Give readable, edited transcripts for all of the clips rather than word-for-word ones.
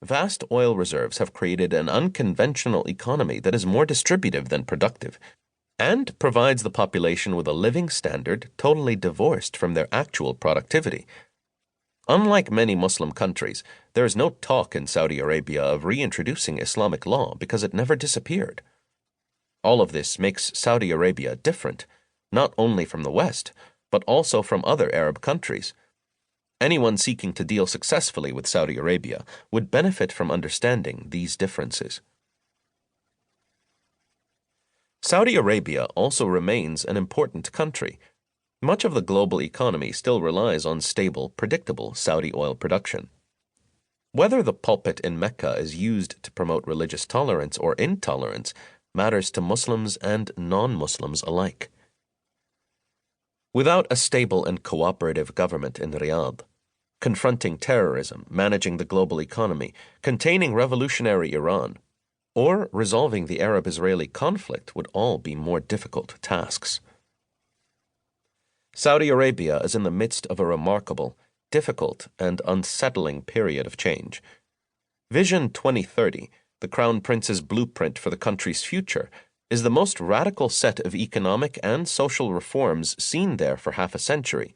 vast oil reserves have created an unconventional economy that is more distributive than productive, and provides the population with a living standard totally divorced from their actual productivity. Unlike many Muslim countries, there is no talk in Saudi Arabia of reintroducing Islamic law because it never disappeared. All of this makes Saudi Arabia different, not only from the West, but also from other Arab countries. Anyone seeking to deal successfully with Saudi Arabia would benefit from understanding these differences. Saudi Arabia also remains an important country. Much of the global economy still relies on stable, predictable Saudi oil production. Whether the pulpit in Mecca is used to promote religious tolerance or intolerance matters to Muslims and non-Muslims alike. Without a stable and cooperative government in Riyadh, confronting terrorism, managing the global economy, containing revolutionary Iran, or resolving the Arab-Israeli conflict would all be more difficult tasks. Saudi Arabia is in the midst of a remarkable, difficult, and unsettling period of change. Vision 2030, the Crown Prince's blueprint for the country's future, is the most radical set of economic and social reforms seen there for half a century.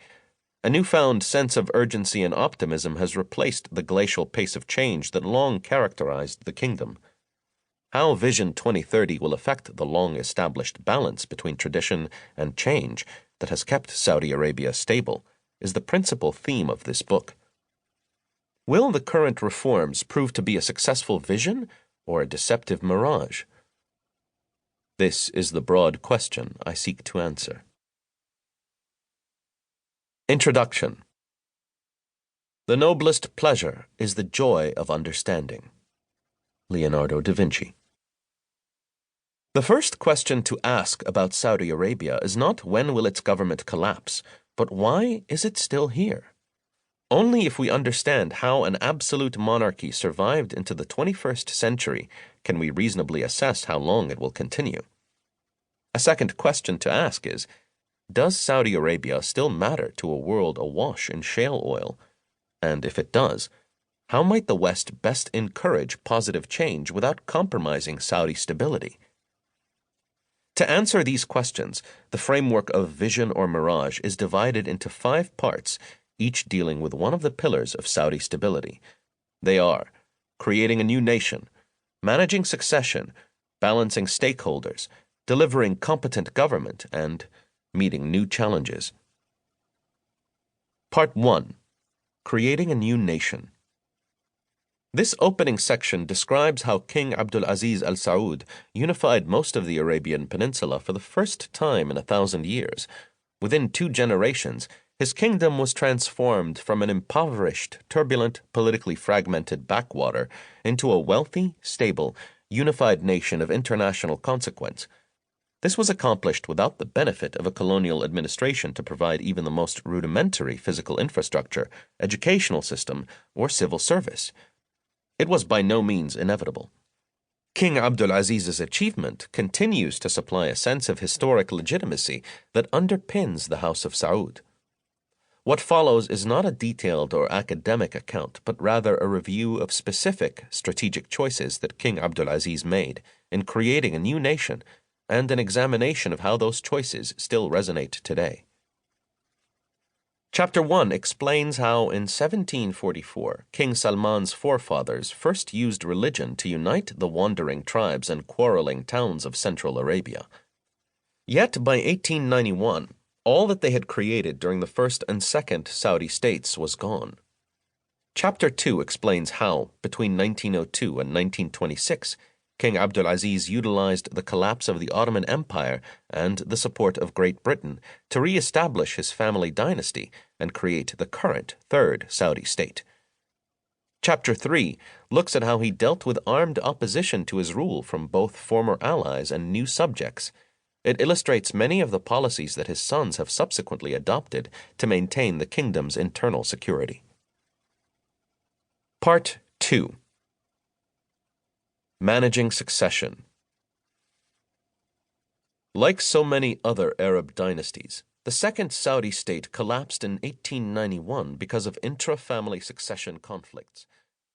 A newfound sense of urgency and optimism has replaced the glacial pace of change that long characterized the kingdom. How Vision 2030 will affect the long-established balance between tradition and change that has kept Saudi Arabia stable is the principal theme of this book. Will the current reforms prove to be a successful vision or a deceptive mirage? This is the broad question I seek to answer. Introduction. The noblest pleasure is the joy of understanding. Leonardo da Vinci. The first question to ask about Saudi Arabia is not when will its government collapse, but why is it still here? Only if we understand how an absolute monarchy survived into the 21st century can we reasonably assess how long it will continue. A second question to ask is, does Saudi Arabia still matter to a world awash in shale oil? And if it does, how might the West best encourage positive change without compromising Saudi stability? To answer these questions, the framework of vision or mirage is divided into 5 parts, each dealing with one of the pillars of Saudi stability. They are creating a new nation, managing succession, balancing stakeholders, delivering competent government, and meeting new challenges. Part 1. Creating a new nation. This opening section describes how King Abdulaziz Al Saud unified most of the Arabian Peninsula for the first time in 1,000 years. Within 2 generations, his kingdom was transformed from an impoverished, turbulent, politically fragmented backwater into a wealthy, stable, unified nation of international consequence. This was accomplished without the benefit of a colonial administration to provide even the most rudimentary physical infrastructure, educational system, or civil service. It was by no means inevitable. King Abdulaziz's achievement continues to supply a sense of historic legitimacy that underpins the House of Saud. What follows is not a detailed or academic account, but rather a review of specific strategic choices that King Abdulaziz made in creating a new nation and an examination of how those choices still resonate today. Chapter 1 explains how in 1744 King Salman's forefathers first used religion to unite the wandering tribes and quarreling towns of Central Arabia. Yet by 1891, all that they had created during the first and second Saudi states was gone. Chapter 2 explains how, between 1902 and 1926, King Abdulaziz utilized the collapse of the Ottoman Empire and the support of Great Britain to re-establish his family dynasty and create the current Third Saudi state. Chapter 3 looks at how he dealt with armed opposition to his rule from both former allies and new subjects. It illustrates many of the policies that his sons have subsequently adopted to maintain the kingdom's internal security. Part 2. Managing Succession. Like so many other Arab dynasties, the Second Saudi state collapsed in 1891 because of intra-family succession conflicts.